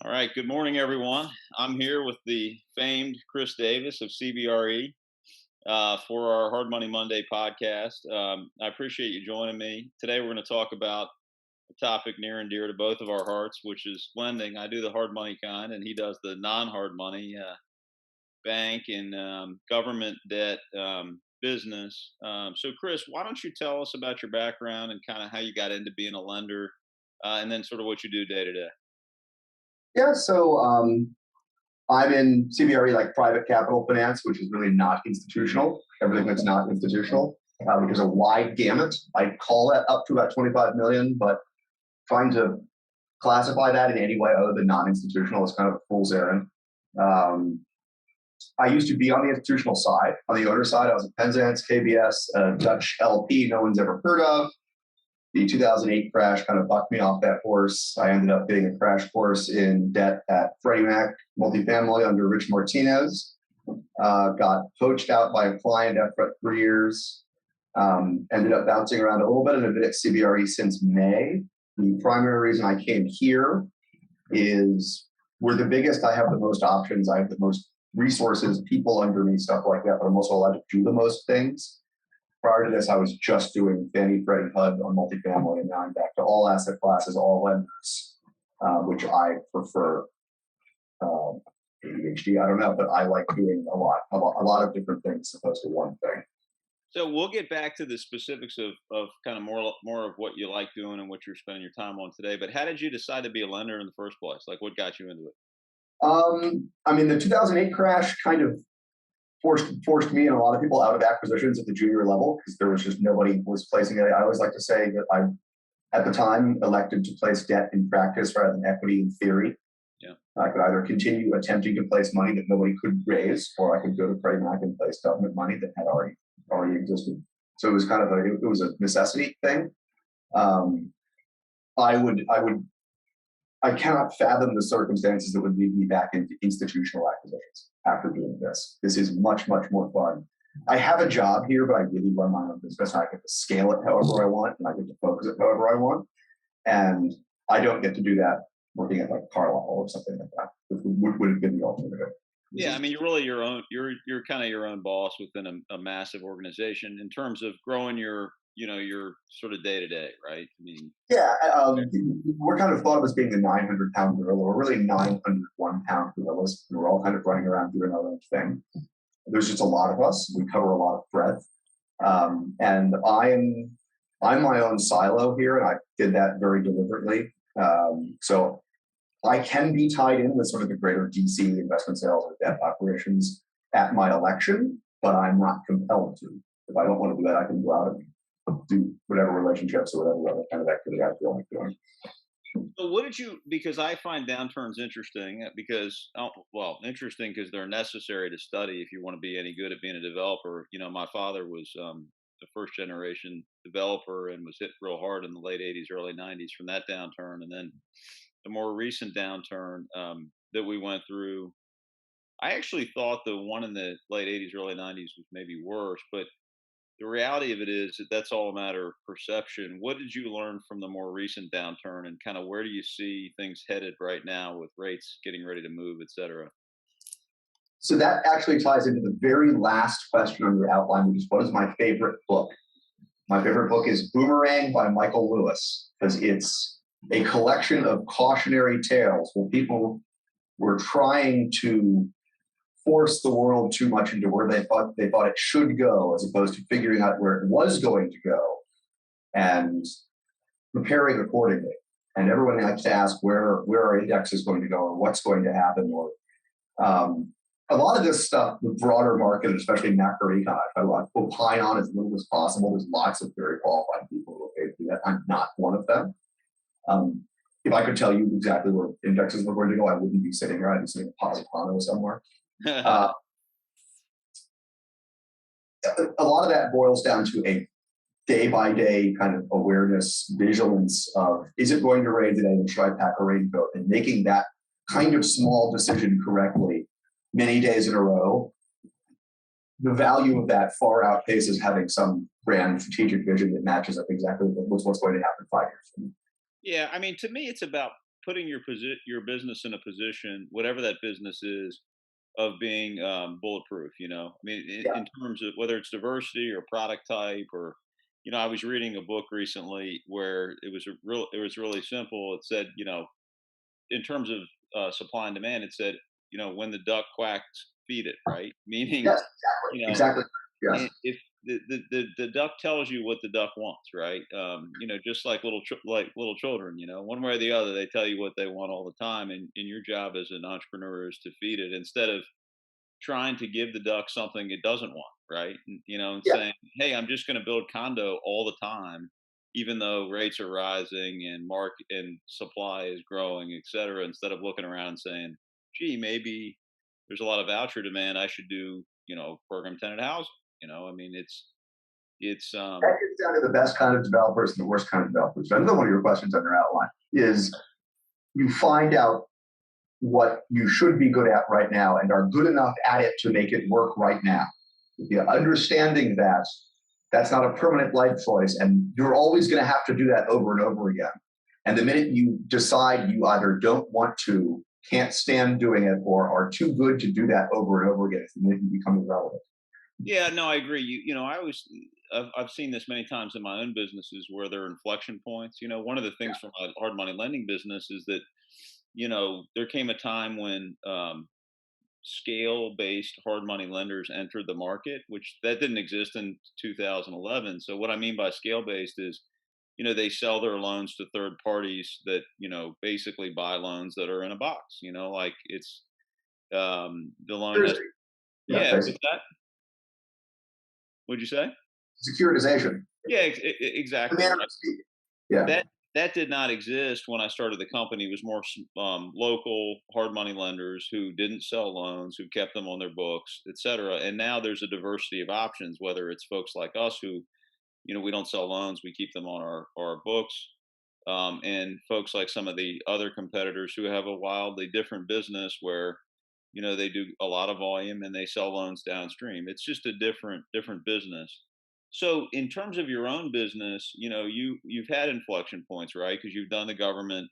All right. Good morning, everyone. I'm here with the famed Chris Davis of CBRE for our Hard Money Monday podcast. I appreciate you joining me. Today, we're going to talk about a topic near and dear to both of our hearts, which is lending. I do the hard money kind, and he does the non hard money bank and government debt business. So, Chris, why don't you tell us about your background and kind of how you got into being a lender and then sort of what you do day to day? Yeah, so I'm in CBRE, like private capital finance, which is really not institutional. Everything that's not institutional, there's a wide gamut. I call that up to about 25 million, but trying to classify that in any way other than non-institutional is kind of a fool's errand. Um, I used to be on the institutional side. On the owner side, I was at Penzance, KBS, a Dutch LP no one's ever heard of. The 2008 crash kind of bucked me off that horse. I ended up getting a crash course in debt at Freddie Mac multifamily under Rich Martinez. Got poached out by a client after 3 years. Ended up bouncing around a little bit and have been at CBRE since May. The primary reason I came here is we're the biggest. I have the most options. I have the most resources, people under me, stuff like that. But I'm also allowed to do the most things. Prior to this, I was just doing Fannie, Freddie, HUD on multifamily, and now I'm back to all asset classes, all lenders, which I prefer. ADHD, I don't know, but I like doing a lot of different things as opposed to one thing. So we'll get back to the specifics of kind of more of what you like doing and what you're spending your time on today. But how did you decide to be a lender in the first place? Like, what got you into it? I mean, the 2008 crash kind of forced me and a lot of people out of acquisitions at the junior level because there was just nobody was placing it. I always like to say that I, at the time, elected to place debt in practice rather than equity in theory. Yeah. I could either continue attempting to place money that nobody could raise, or I could go to Freddie Mac and place government money that had already existed. So it was kind of it was a necessity thing. Um, I cannot fathom the circumstances that would lead me back into institutional acquisitions after doing this. This is much, much more fun. I have a job here, but I really run my own business. I get to scale it however I want, and I get to focus it however I want. And I don't get to do that working at like Carlisle or something like that, which would have been the alternative. Yeah, I mean, you're really your own. You're kind of your own boss within a massive organization in terms of growing your sort of day to day, right? I mean, Yeah, we're kind of thought of as being the 900-pound gorilla. We're really 901-pound gorillas. We're all kind of running around doing our own thing. There's just a lot of us. We cover a lot of breadth, and I'm my own silo here, and I did that very deliberately. So I can be tied in with sort of the greater DC investment sales or debt operations at my election, but I'm not compelled to. If I don't want to do that, I can go out and do whatever relationships or whatever other kind of activity I feel like doing. so what did you? Because I find downturns interesting interesting because they're necessary to study if you want to be any good at being a developer. You know, my father was a first generation developer and was hit real hard in the late '80s, early '90s from that downturn, and then the more recent downturn that we went through. I actually thought the one in the late '80s, early '90s was maybe worse, but the reality of it is that that's all a matter of perception. What did you learn from the more recent downturn, and kind of where do you see things headed right now with rates getting ready to move, et cetera? So that actually ties into the very last question on your outline, which is what is my favorite book? My favorite book is Boomerang by Michael Lewis, because it's a collection of cautionary tales where people were trying to force the world too much into where they thought it should go, as opposed to figuring out where it was going to go and preparing accordingly. And everyone likes to ask where our index is going to go or what's going to happen. Or a lot of this stuff, the broader market, especially macroecon, I want to opine on as little as possible. There's lots of very qualified people who are paid to do that. I'm not one of them. If I could tell you exactly where indexes were going to go, I wouldn't be sitting here. I'd be sitting in Positano somewhere. Uh, a lot of that boils down to a day-by-day kind of awareness, vigilance of, is it going to rain today and should I pack a raincoat? And making that kind of small decision correctly many days in a row, the value of that far outpaces having some grand strategic vision that matches up exactly with what's going to happen 5 years from now. Yeah, I mean, to me, it's about putting your business in a position, whatever that business is, of being bulletproof. I mean, Yeah. in terms of whether it's diversity or product type, or I was reading a book recently where it was really simple. It said, in terms of supply and demand, it said, when the duck quacks, feed it, right? Meaning, Yes, you know, exactly. Yes. if the duck tells you what the duck wants, right? Just like little children, one way or the other, they tell you what they want all the time, and your job as an entrepreneur is to feed it instead of trying to give the duck something it doesn't want, right? And Yeah. saying, "Hey, I'm just going to build condo all the time, even though rates are rising and market and supply is growing, et cetera." Instead of looking around and saying, "Gee, maybe there's a lot of voucher demand. I should do, program tenant housing." I mean, it's That gets down to the best kind of developers and the worst kind of developers. Another one of your questions on your outline is you find out what you should be good at right now and are good enough at it to make it work right now. Understanding that that's not a permanent life choice, and you're always going to have to do that over and over again. And the minute you decide you either don't want to, can't stand doing it, or are too good to do that over and over again, it's the minute you become irrelevant. Yeah, no, I agree. I always I've seen this many times in my own businesses where there are inflection points. One of the Yeah. things from my hard money lending business is that there came a time when scale based hard money lenders entered the market, which that didn't exist in 2011. So what I mean by scale based is, they sell their loans to third parties that basically buy loans that are in a box. Like it's the loan has. Thursday. Yeah, Yeah, basically. what's that? What'd you say? Securitization. Yeah, The exactly manner right. of speaking. Yeah. That did not exist when I started the company. It was more local hard money lenders who didn't sell loans, who kept them on their books, et cetera. And now there's a diversity of options, whether it's folks like us who, we don't sell loans, we keep them on our books, and folks like some of the other competitors who have a wildly different business where, they do a lot of volume and they sell loans downstream. It's just a different business. So in terms of your own business, you've had inflection points, right? Because you've done the government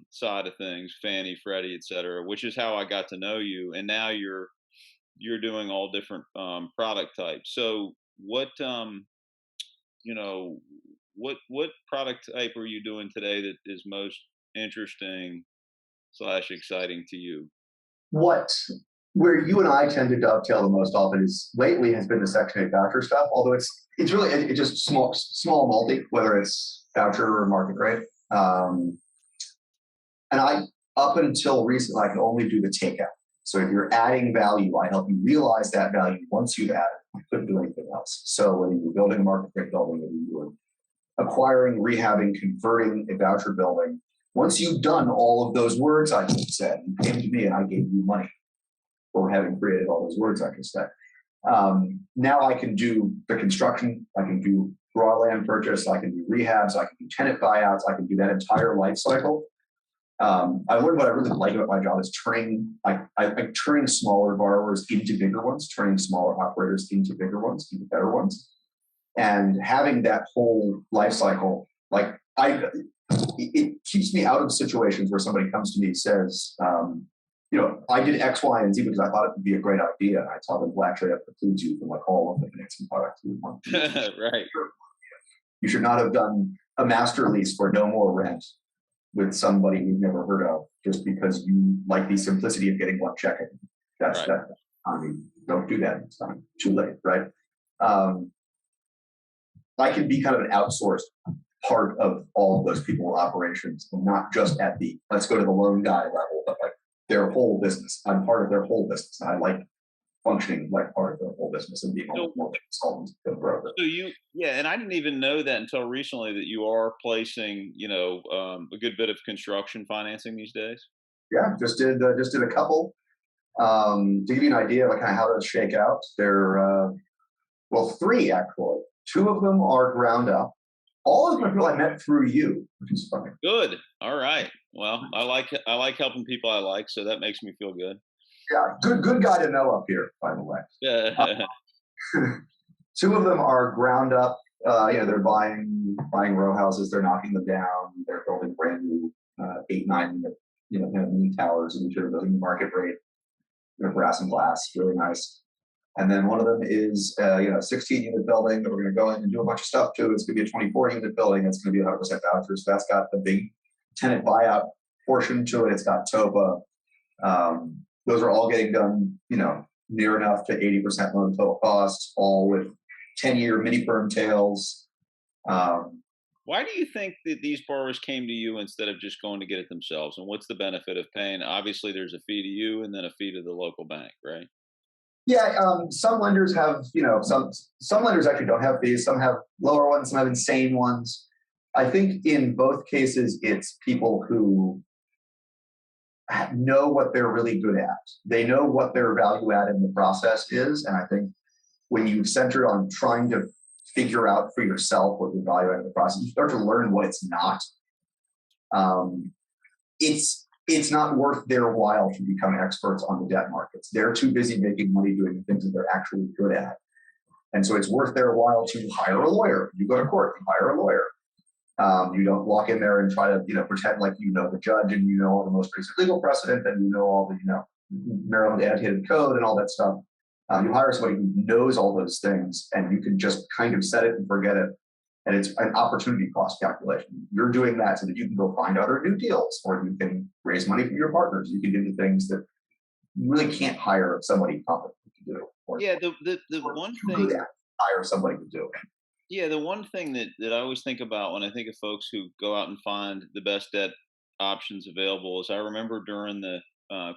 side of things, Fannie, Freddie, et cetera, which is how I got to know you. And now you're doing all different product types. So you know, what product type are you doing today that is most interesting slash exciting to you? What Where you and I tend to dovetail the most often is lately has been the Section 8 voucher stuff. Although it's really it's just small multi, whether it's voucher or market rate. And I up until recently I could only do the takeout. So if you're adding value, I help you realize that value once you've added. I couldn't do anything else. So whether you're building a market rate building, whether you're acquiring, rehabbing, converting a voucher building, once you've done all of those words I just said, you came to me and I gave you money for having created all those words I just said. Now I can do the construction, I can do raw land purchase, I can do rehabs, I can do tenant buyouts, I can do that entire life cycle. I learned what I really like about my job is turning smaller borrowers into bigger ones, turning smaller operators into bigger ones, into better ones, and having that whole life cycle. It keeps me out of situations where somebody comes to me and says, I did X, Y, and Z because I thought it would be a great idea. And I tell them, well, actually, that precludes you from like all of the financing products you want. Right. You should not have done a master lease for no more rent with somebody you've never heard of just because you like the simplicity of getting one check. That's Right. that. I mean, don't do that next time. Too late, right? I can be kind of an outsourced part of all of those people operations, and not just at the let's go to the loan guy level, but like their whole business. I'm part of their whole business. And I like functioning like part of their whole business and being So, almost more consultant than broker. yeah, and I didn't even know that until recently that you are placing, a good bit of construction financing these days. Yeah, just did a couple. To give you an idea of like kind of how those shake out, three actually. Two of them are ground up. All of them are people I met through you, which is funny. Good. All right. Well, I like helping people I like, so that makes me feel good. Yeah, good guy to know up here, by the way. Yeah. Two of them are ground up. They're buying row houses. They're knocking them down. They're building brand new 8, 9, mini towers, and they're building market rate, brass and glass, really nice. And then one of them is 16-unit building that we're going to go in and do a bunch of stuff to. It's going to be a 24-unit building. It's going to be 100% vouchers. So that's got the big tenant buyout portion to it. It's got TOPA. Those are all getting done, near enough to 80% loan total cost, all with 10-year mini perm tails. Why do you think that these borrowers came to you instead of just going to get it themselves? And what's the benefit of paying? Obviously, there's a fee to you and then a fee to the local bank, right? Yeah, some lenders have, some lenders actually don't have fees. Some have lower ones, some have insane ones. I think in both cases, it's people who know what they're really good at. They know what their value add in the process is. And I think when you center on trying to figure out for yourself what your value add in the process, you start to learn what it's not. It's not worth their while to become experts on the debt markets. They're too busy making money doing the things that they're actually good at. And so it's worth their while to hire a lawyer. You go to court, you hire a lawyer. You don't walk in there and try to, pretend like you know the judge and you know all the most recent legal precedent and you know all the, Maryland annotated code and all that stuff. You hire somebody who knows all those things and you can just kind of set it and forget it. And it's an opportunity cost calculation. You're doing that so that you can go find other new deals, or you can raise money from your partners. You can do the things that you really can't hire somebody competent to do. Yeah, the one thing hire somebody to do. Yeah, the one thing that I always think about when I think of folks who go out and find the best debt options available is I remember during the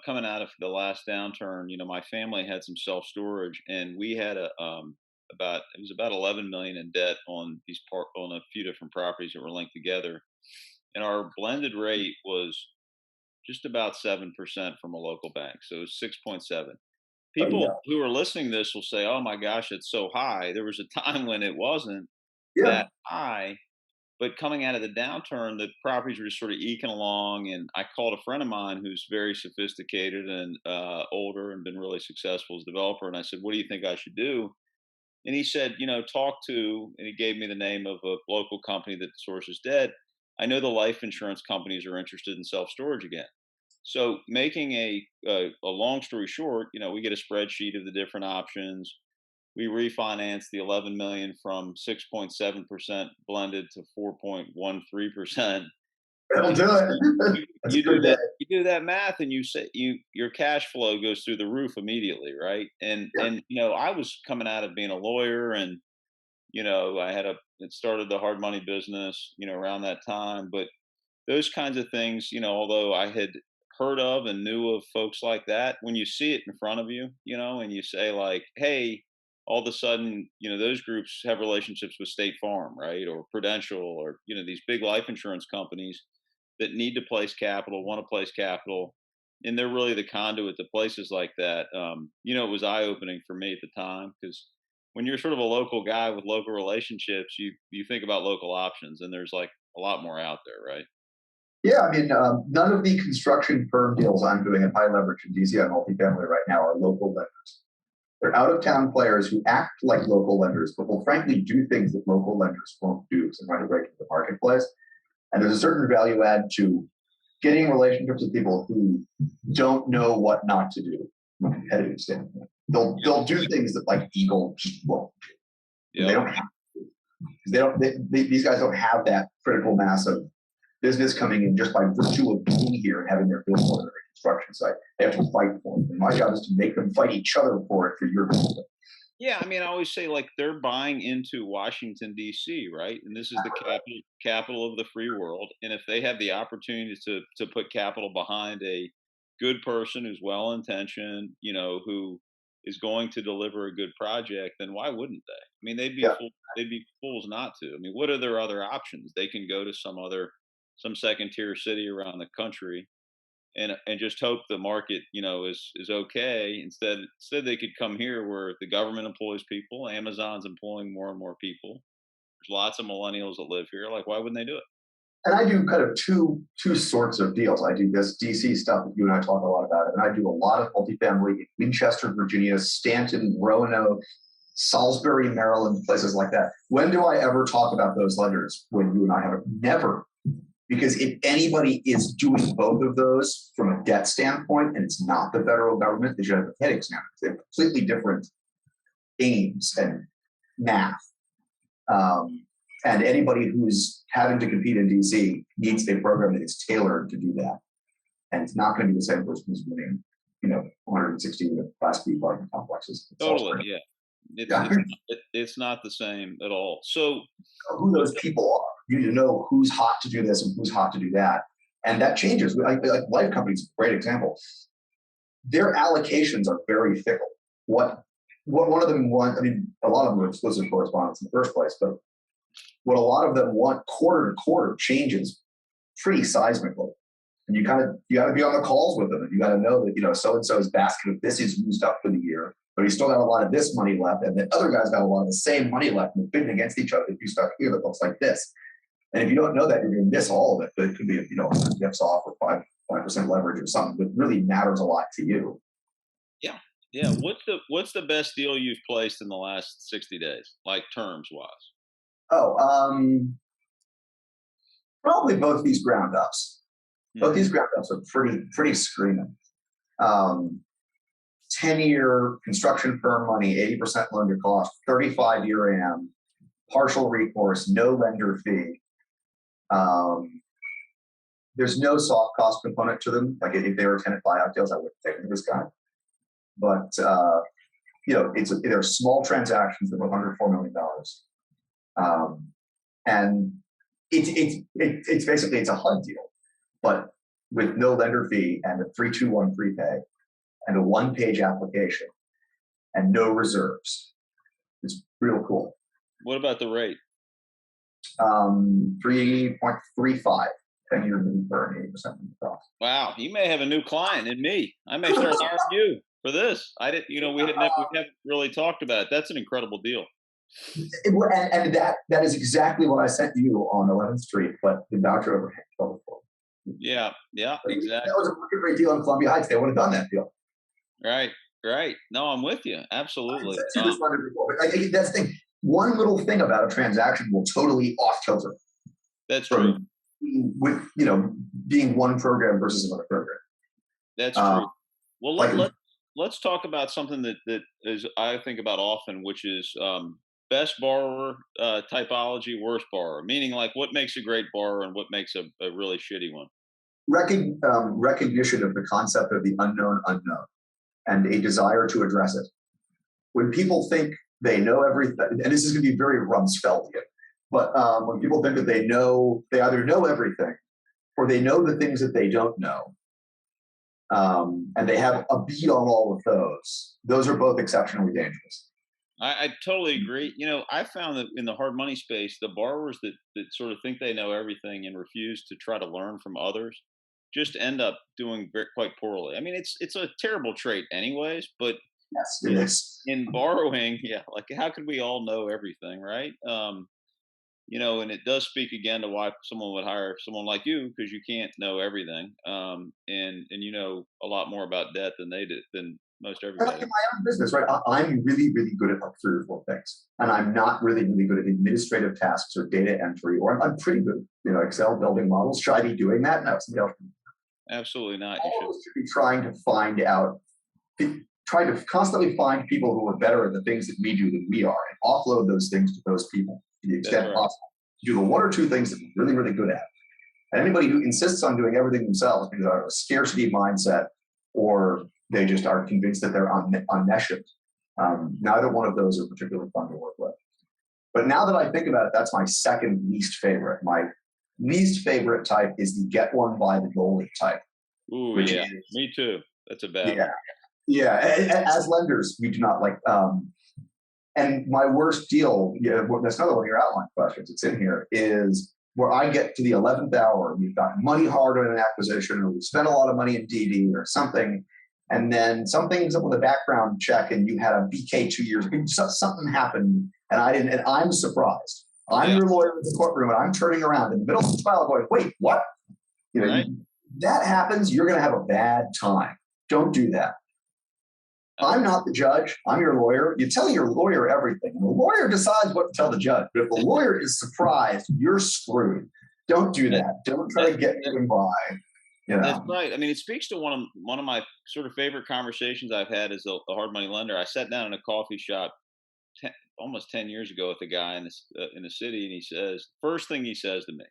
coming out of the last downturn, my family had some self storage, and we had about 11 million in debt on on a few different properties that were linked together, and our blended rate was just about 7% from a local bank, so it was 6.7. People who are listening to this will say, "Oh my gosh, it's so high." There was a time when it wasn't that high, but coming out of the downturn, the properties were just sort of eking along. And I called a friend of mine who's very sophisticated and older and been really successful as a developer, and I said, "What do you think I should do?" And he said, talk to, and he gave me the name of a local company that sources debt. I know the life insurance companies are interested in self storage again. So making a long story short, we get a spreadsheet of the different options. We refinance the 11 million from 6.7% blended to 4.13%. That'll do it. You do that math, and you say your cash flow goes through the roof immediately, right? And I was coming out of being a lawyer, and I had started the hard money business, around that time. But those kinds of things, although I had heard of and knew of folks like that, when you see it in front of you, and you say like, hey, all of a sudden, those groups have relationships with State Farm, right? Or Prudential, or, these big life insurance companies that need to place capital, want to place capital. And they're really the conduit to places like that. It was eye opening for me at the time, because when you're sort of a local guy with local relationships, you think about local options, and there's like a lot more out there, right? Yeah, I mean, none of the construction firm deals I'm doing at high leverage in DC on multifamily right now are local lenders. They're out of town players who act like local lenders, but will frankly do things that local lenders won't do because they're trying to break into the marketplace. And there's a certain value add to getting relationships with people who don't know what not to do from a competitive standpoint. They'll do things that like Eagle just won't do. Yep. They don't have to. These guys don't have that critical mass of business coming in just by virtue of being here and having their billboard on their construction site. They have to fight for it. And my job is to make them fight each other for it for your benefit. Yeah, I mean, I always say like they're buying into Washington D.C., right? And this is the capital of the free world. And if they have the opportunity to put capital behind a good person who's well intentioned, who is going to deliver a good project, then why wouldn't they? I mean, they'd be fools not to. I mean, what are their other options? They can go to some second tier city around the country and just hope the market, is okay. Instead they could come here where the government employs people, Amazon's employing more and more people. There's lots of millennials that live here. Like, why wouldn't they do it? And I do kind of two sorts of deals. I do this DC stuff that you and I talk a lot about, and I do a lot of multifamily in Winchester, Virginia, Stanton, Roanoke, Salisbury, Maryland, places like that. When do I ever talk about those lenders when you and I have never? Because if anybody is doing both of those from a debt standpoint, and it's not the federal government, they should have a headache standpoint. They're completely different aims and math. And anybody who's having to compete in DC needs a program that is tailored to do that. And it's not going to be the same person who's winning, 160 Class B apartment complexes. Totally, yeah. It's not the same at all. So who those people are. You need to know who's hot to do this and who's hot to do that. And that changes. Like life companies, great example. Their allocations are very fickle. What one of them want, a lot of them are exclusive correspondents in the first place, but what a lot of them want quarter to quarter changes pretty seismically. And you got to be on the calls with them, and you got to know that so-and-so's basket of this is used up for the year, but he's still got a lot of this money left, and the other guy's got a lot of the same money left, and they're bidding against each other. If you start here, that looks like this. And if you don't know that, you're going to miss all of it. But it could be 100 dips off or 5% leverage or something that really matters a lot to you. Yeah, yeah. What's the best deal you've placed in the last 60 days, like terms wise? Probably both these ground ups. Both these ground ups are pretty screaming. 10-year construction firm money, 80% loan to cost, 35-year AM, partial recourse, no lender fee. There's no soft cost component to them. Like if they were tenant buyout deals, I wouldn't take them to this guy. But they're small transactions that were under $4 million, and it's basically a HUD deal, but with no lender fee and a 3-2-1 prepay and a 1-page application and no reserves. It's real cool. What about the rate? 3.35, 10-year mini burn, 80% cost. Wow, you may have a new client in me. I may start hiring you for this. We haven't really talked about it. That's an incredible deal. And that is exactly what I sent you on 11th Street, but the voucher overhang fell for. Yeah, exactly. That was a great deal in Columbia Heights. They would have done that deal. Right. No, I'm with you. Absolutely. That's the thing. One little thing about a transaction will totally off kilter. That's true. With being one program versus another program. That's true. Well, let's talk about something that is I think about often, which is best borrower typology, worst borrower. Meaning, like, what makes a great borrower and what makes a really shitty one. Recognition of the concept of the unknown and a desire to address it. When people think they know everything, and this is going to be very Rumsfeldian, but when people think that they either know everything or they know the things that they don't know, and they have a beat on all of those are both exceptionally dangerous. I totally agree. I found that in the hard money space, the borrowers that sort of think they know everything and refuse to try to learn from others just end up doing quite poorly. I mean, it's a terrible trait anyways, but yes, it is. In borrowing, like how could we all know everything, right? And it does speak again to why someone would hire someone like you, because you can't know everything. And you know a lot more about debt than most everybody. Like in my own business, right? I'm really, really good at like 3 or 4 things, and I'm not really, really good at administrative tasks or data entry. Or I'm pretty good, Excel building models. Should I be doing that? No, somebody else. Absolutely not. You should be trying to constantly find people who are better at the things that we do than we are, and offload those things to those people to the extent possible. Do the 1 or 2 things that we're really, really good at. And anybody who insists on doing everything themselves because they have a scarcity mindset or they just are convinced that they're omniscient. Neither one of those are particularly fun to work with. But now that I think about it, that's my second least favorite. My least favorite type is the get one by the goalie type. Ooh, yeah, me too. That's a bad one. Yeah. As lenders, we do not like. And my worst deal, that's another one of your outline questions. It's in here, is where I get to the 11th hour. We've got money hard on an acquisition, or we spent a lot of money in DD or something, and then something's up with a background check, and you had a BK 2 years ago. Something happened, and I didn't, and I'm surprised. I'm your lawyer in the courtroom, and I'm turning around in the middle of the trial going, wait, what? That happens, you're going to have a bad time. Don't do that. I'm not the judge. I'm your lawyer. You tell your lawyer everything. And the lawyer decides what to tell the judge. But if the lawyer is surprised, you're screwed. Don't do that. Don't try to get That, me by. You that's know. right. I mean, it speaks to one of my sort of favorite conversations I've had as a hard money lender. I sat down in a coffee shop almost 10 years ago with a guy in the city, and he says, first thing he says to me,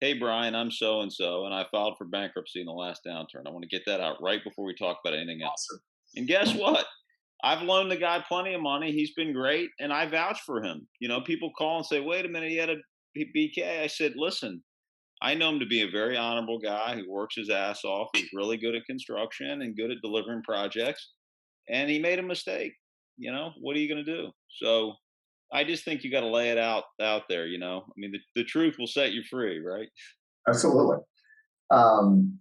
"Hey Brian, I'm so and so, and I filed for bankruptcy in the last downturn. I want to get that out right before we talk about anything else." Awesome. And guess what? I've loaned the guy plenty of money. He's been great, and I vouch for him. People call and say, "Wait a minute, he had a BK." I said, "Listen, I know him to be a very honorable guy who works his ass off. He's really good at construction and good at delivering projects, and he made a mistake. What are you going to do?" So I just think you got to lay it out there. I mean, the truth will set you free, right? Absolutely. Um,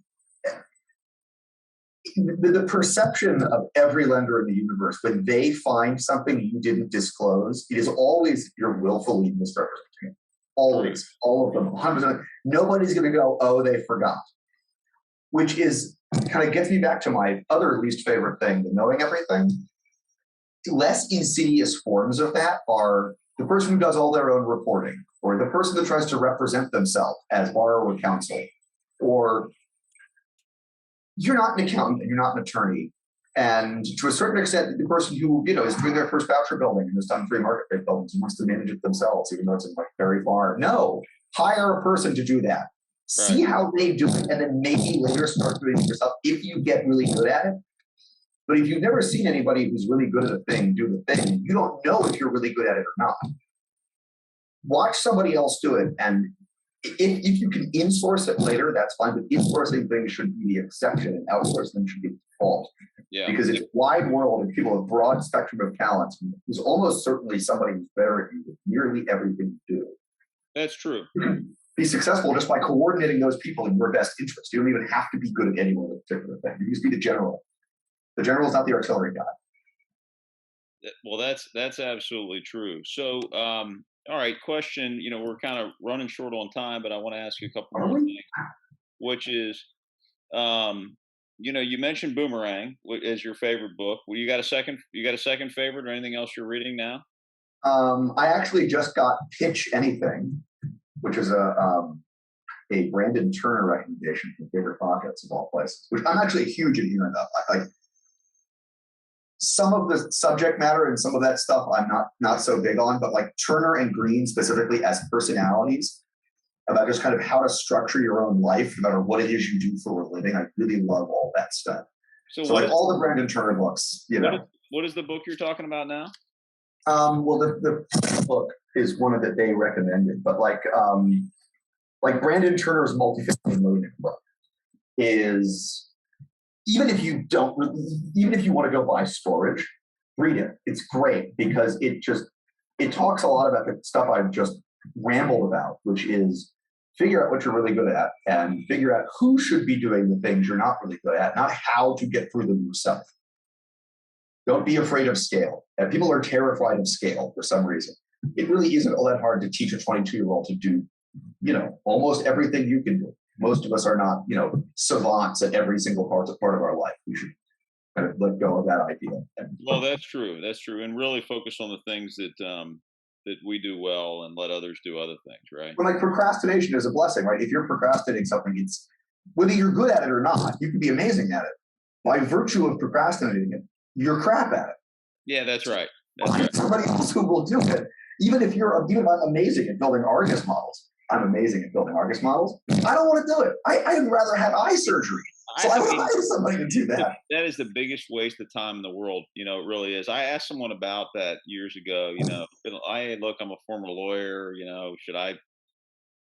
the perception of every lender in the universe when they find something you didn't disclose, it is always you're willfully misrepresenting. Always, all of them, 100%. Nobody's going to go, "Oh, they forgot," which is kind of gets me back to my other least favorite thing, the knowing everything. Less insidious forms of that are the person who does all their own reporting, or the person that tries to represent themselves as borrower counsel, or you're not an accountant and you're not an attorney. And to a certain extent, the person who is doing their first voucher building and has done free market rate buildings and wants to manage it themselves, even though it's like very far. No, hire a person to do that. Right. See how they do it, and then maybe later start doing it yourself if you get really good at it. But if you've never seen anybody who's really good at a thing do the thing, you don't know if you're really good at it or not. Watch somebody else do it, and if you can insource it later, that's fine. But insourcing things should be the exception, and outsourcing should be the default. Yeah. Because it's a wide world and people have a broad spectrum of talents. There's almost certainly somebody who's better at you with nearly everything you do. That's true. You can be successful just by coordinating those people in your best interest. You don't even have to be good at any one particular thing. You just be the general. The general is not the artillery guy. Well, that's absolutely true. So, all right, question. We're kind of running short on time, but I want to ask you a couple Are more we? things, which is, you mentioned Boomerang as your favorite book. Well, you got a second? You got a second favorite, or anything else you're reading now? I actually just got Pitch Anything, which is a Brandon Turner recommendation from Favorite Pockets of all places, which I'm actually a huge adherent of. Like some of the subject matter and some of that stuff I'm not so big on, but like Turner and Green specifically as personalities, about just kind of how to structure your own life, no matter what it is you do for a living. I really love all that stuff. So like all the Brandon Turner books, What is the book you're talking about now? Well, the book is one of that they recommended, but like Brandon Turner's Multifamily Millionaire book is, even if you want to go buy storage, read it. It's great because it talks a lot about the stuff I've just rambled about, which is figure out what you're really good at and figure out who should be doing the things you're not really good at, not how to get through them yourself. Don't be afraid of scale. And people are terrified of scale for some reason. It really isn't all that hard to teach a 22-year-old to do, almost everything you can do. Most of us are not, savants at every single part of our life. We should kind of let go of that idea. Well, that's true. That's true, and really focus on the things that we do well, and let others do other things. Right. But like procrastination is a blessing, right? If you're procrastinating something, it's whether you're good at it or not, you can be amazing at it. By virtue of procrastinating it, you're crap at it. Yeah, that's right. Find somebody else who will do it. Even if I'm amazing at building Argus models. I'm amazing at building Argus models. I don't want to do it. I'd rather have eye surgery. So I would hire somebody to do that. That is the biggest waste of time in the world. It really is. I asked someone about that years ago. Look, I'm a former lawyer. Should I,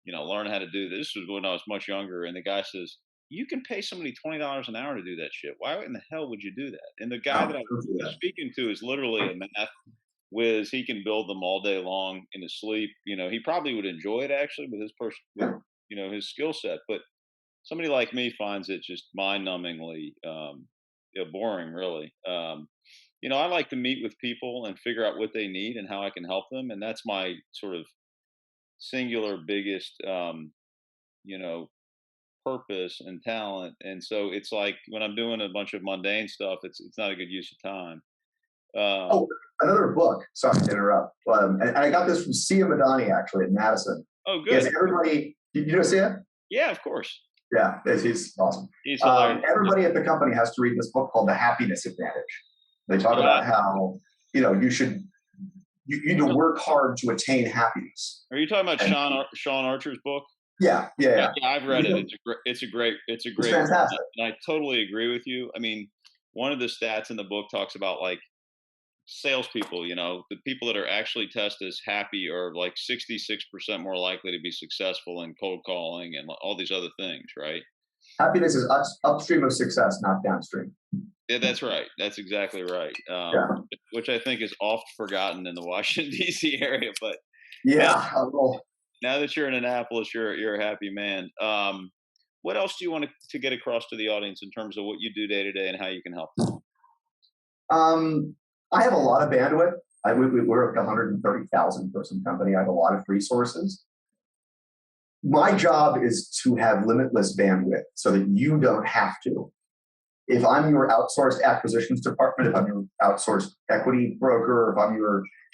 learn how to do this? This was when I was much younger. And the guy says, you can pay somebody $20 an hour to do that shit. Why in the hell would you do that? And the guy that I was speaking to is literally a math whiz. He can build them all day long in his sleep. He probably would enjoy it actually with his skill set. But somebody like me finds it just mind-numbingly boring, really. I like to meet with people and figure out what they need and how I can help them, and that's my sort of singular biggest, purpose and talent. And so it's like when I'm doing a bunch of mundane stuff, it's not a good use of time. Another book. Sorry to interrupt. And I got this from Sia Madani actually at Madison. Oh, good. Is everybody You know, see it? Yeah, of course. Yeah, he's awesome. He's hilarious. Everybody at the company has to read this book called The Happiness Advantage. They talk about how, you need to work hard to attain happiness. Are you talking about And Sean Archer's book? yeah, yeah, yeah. Yeah, I've read it. It's a great It's book, fantastic. and I totally agree with you. I mean, one of the stats in the book talks about like salespeople. The people that are actually tested as happy are like 66% more likely to be successful in cold calling and all these other things, right? Happiness is upstream of success, not downstream. Yeah, that's right. That's exactly right. Yeah, Which I think is oft forgotten in the Washington D.C. area. But now, yeah. now that you're in Annapolis, you're a happy man. What else do you want to get across to the audience in terms of what you do day to day and how you can help them? I have a lot of bandwidth. We're like a 130,000 person company. I have a lot of resources. My job is to have limitless bandwidth so that you don't have to. If I'm your outsourced acquisitions department, if I'm your outsourced equity broker, if I'm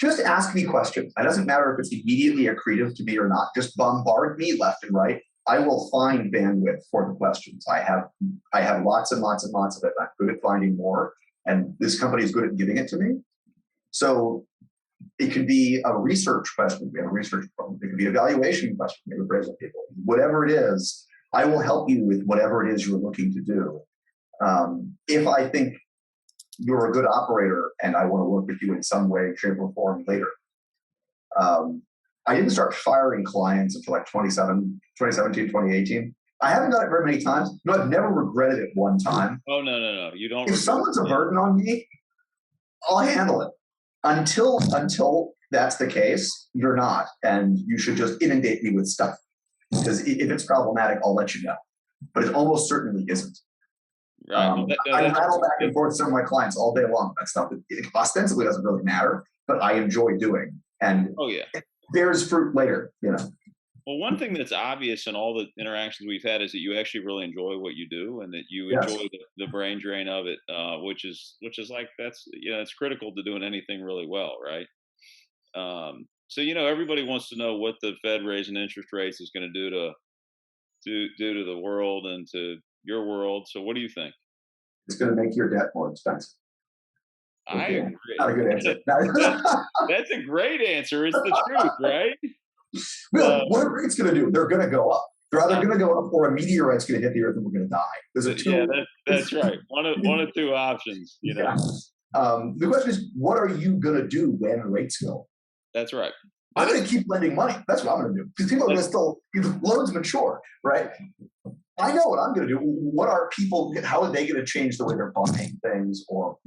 just ask me questions. It doesn't matter if it's immediately accretive to me or not. Just bombard me left and right. I will find bandwidth for the questions. I have lots and lots and lots of it. I'm good at finding more, and this company is good at giving it to me. So it could be a research question. We have a research problem. It could be an evaluation question. We have appraisal people. Whatever it is, I will help you with whatever it is you're looking to do. If I think you're a good operator and I want to work with you in some way, shape, or form later. I didn't start firing clients until like 2017, 2018. I haven't done it very many times. No, I've never regretted it one time. Oh, no. You don't. If someone's a burden on me, I'll handle it. Until that's the case, you're not. And you should just inundate me with stuff. Because if it's problematic, I'll let you know. But it almost certainly isn't. Right. I rattle back and forth with some of my clients all day long. That stuff it ostensibly doesn't really matter, but I enjoy doing. And oh yeah, it bears fruit later. Well, one thing that's obvious in all the interactions we've had is that you actually really enjoy what you do, and that you enjoy the brain drain of it, which is like it's critical to doing anything really well, right? So everybody wants to know what the Fed raising interest rates is going to do to the world and to your world. So what do you think? It's going to make your debt more expensive. I agree. Not a good answer. That's a great answer. It's the truth, right? Well, what are rates going to do? They're going to go up. They're either going to go up or a meteorite's going to hit the earth and we're going to die. There's a two. Yeah, that's right. One of two options. Yeah. The question is, what are you going to do when rates go? That's right. I'm going to keep lending money. That's what I'm going to do. Because people are going to still, loans mature, right? I know what I'm going to do. What are people, how are they going to change the way they're buying things, or,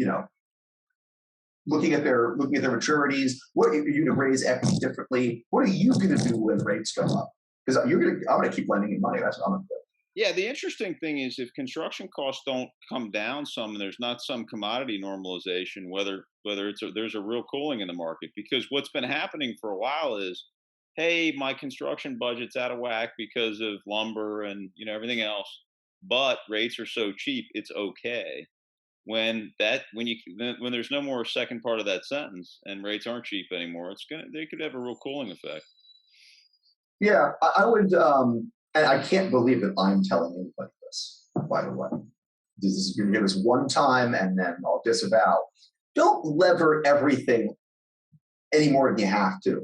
looking at their maturities? What are you going to raise equity differently? What are you going to do when rates go up? Because I'm going to keep lending you money. That's what I'm going to do. Yeah, the interesting thing is if construction costs don't come down some, and there's not some commodity normalization, whether there's a real cooling in the market. Because what's been happening for a while is, hey, my construction budget's out of whack because of lumber and everything else, but rates are so cheap, it's okay. When there's no more second part of that sentence and rates aren't cheap anymore, they could have a real cooling effect. Yeah, I would. And I can't believe that I'm telling anybody this, by the way. This is going to get this one time and then I'll disavow. Don't lever everything any more than you have to.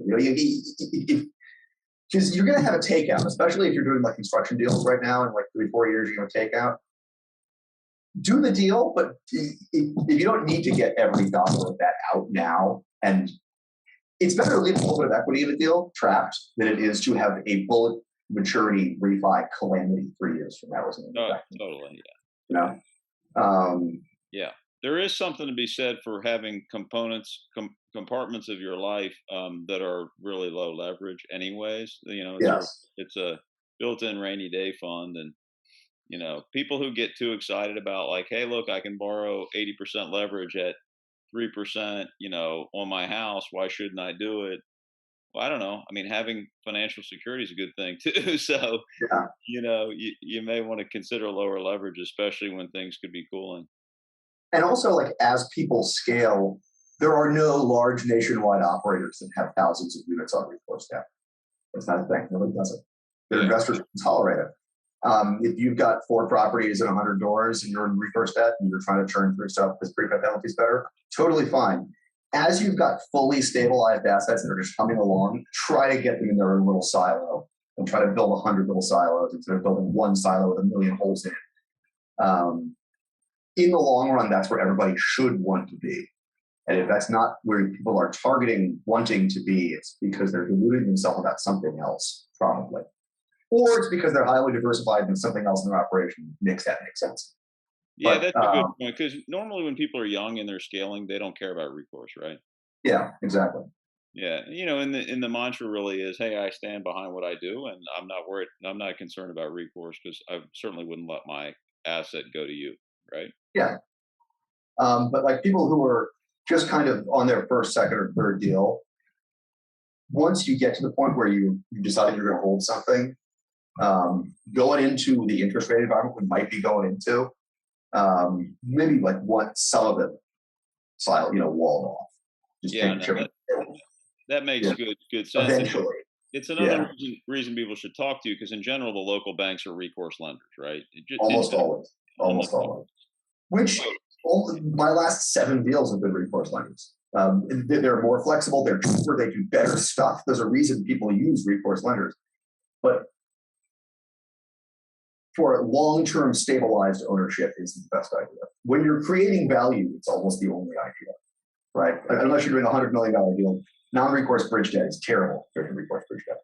Because you're going to have a takeout, especially if you're doing like construction deals right now. In like 3-4 years, you're going to take out. Do the deal, but if you don't need to get every dollar of that out now, and it's better to leave a little bit of equity in the deal trapped than it is to have a bullet maturity refi calamity 3 years from now. Totally, yeah. Yeah, there is something to be said for having compartments of your life that are really low leverage. Anyways, it's a built-in rainy day fund, and people who get too excited about like, hey, look, I can borrow 80% leverage at 3%, on my house. Why shouldn't I do it? Well, I don't know. I mean, having financial security is a good thing too. So, you may want to consider lower leverage, especially when things could be cooling. And also, like, as people scale, there are no large nationwide operators that have thousands of units on recourse debt. That's not a thing. Nobody does it. Their Yeah. investors can tolerate it. If you've got 4 properties and 100 doors and you're in recourse debt and you're trying to churn through stuff because prepay penalty is better, totally fine. As you've got fully stabilized assets that are just coming along, try to get them in their own little silo and try to build 100 little silos instead of building one silo with a million holes in it. In the long run, that's where everybody should want to be. And if that's not where people are targeting wanting to be, it's because they're deluding themselves about something else, probably. Or it's because they're highly diversified and something else in their operation makes that make sense. Yeah, But that's a good point because normally when people are young and they're scaling, they don't care about recourse, right? yeah, exactly. Yeah, and the mantra really is, hey, I stand behind what I do, and I'm not worried. I'm not concerned about recourse because I certainly wouldn't let my asset go to you, right? Yeah. But like people who are just kind of on their first, second, or third deal, once you get to the point where you decide you're going to hold something, going into the interest rate environment we might be going into, maybe like want some of it walled off. Just Yeah, take no, chip. that makes Yeah, good sense. eventually. It's another Yeah, reason people should talk to you because in general, the local banks are recourse lenders, right? In almost general, always. Almost almost. always. Which my last 7 deals have been recourse lenders. They're more flexible. They're cheaper. They do better stuff. There's a reason people use recourse lenders. But for long-term stabilized ownership is the best idea. When you're creating value, it's almost the only idea, right? Unless you're doing $100 million deal, non-recourse bridge debt is terrible compared to recourse bridge debt.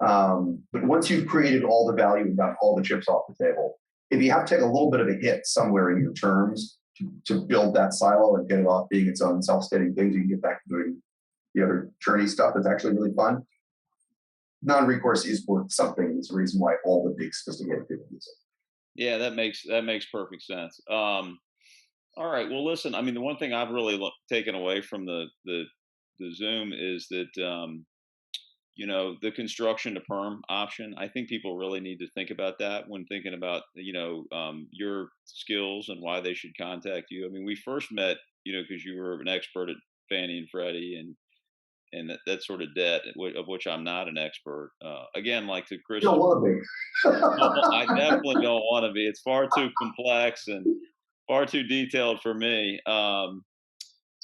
But once you've created all the value and got all the chips off the table, if you have to take a little bit of a hit somewhere in your terms to build that silo and get it off being its own self-sustaining thing, so you can get back to doing the other journey stuff that's actually really fun. Non-recourse is worth something. It's the reason why all the big sophisticated people use it. Yeah, that makes perfect sense. All right. Well, listen. I mean, the one thing I've really taken away from the Zoom is that the construction to perm option. I think people really need to think about that when thinking about your skills and why they should contact you. I mean, we first met because you were an expert at Fannie and Freddie and that sort of debt of which I'm not an expert. Again, like to You don't Chris's, want to I definitely don't want to be. It's far too complex and far too detailed for me.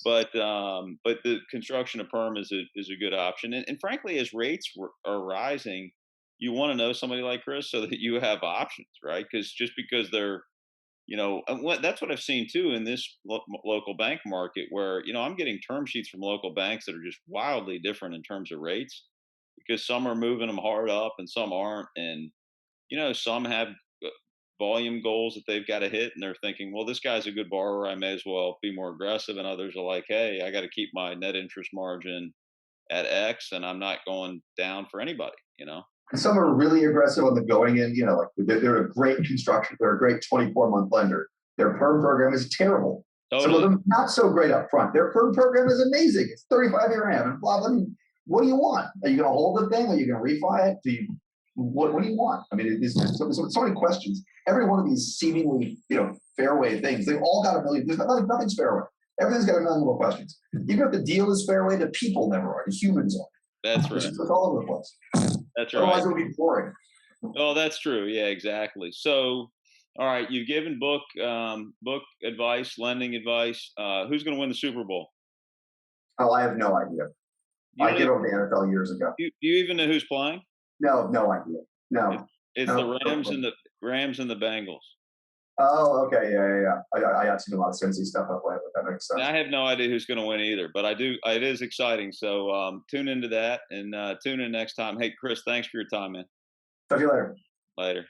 But the construction of perm is a good option, and frankly, as rates are rising, you want to know somebody like Chris so that you have options, right? Because just because they're that's what I've seen too in this local bank market, where I'm getting term sheets from local banks that are just wildly different in terms of rates, because some are moving them hard up and some aren't, and some have volume goals that they've got to hit and they're thinking, well, this guy's a good borrower, I may as well be more aggressive, and others are like, hey, I got to keep my net interest margin at X and I'm not going down for anybody. And some are really aggressive on the going in, like they're a great construction, they're a great 24-month lender. Their perm program is terrible. Some of Totally. them not so great up front. Their perm program is amazing. It's 35-year AM and blah, blah. I mean, what do you want? Are you going to hold the thing? Are you going to refi it? What do you want? I mean, there's so many questions. Every one of these seemingly, fairway things, they've all got a million. Nothing's fairway. Everything's got a million little questions. Even if the deal is fairway, the people never are. The humans are. That's right. It's all over the place. That's Otherwise, right. it would be boring. Oh, that's true. Yeah, exactly. So, all right, you've given book advice, lending advice. Who's going to win the Super Bowl? Oh, I have no idea. You I don't gave even, up the NFL years ago. do you even know who's playing? No idea. It's, No. it's No. the Rams and the Bengals. Oh, okay. Yeah. I have seen a lot of Cincy stuff up lately. That makes sense. I have no idea who's going to win either, but I do. It is exciting. So tune into that and tune in next time. Hey, Chris, thanks for your time, man. Talk to you later. Later.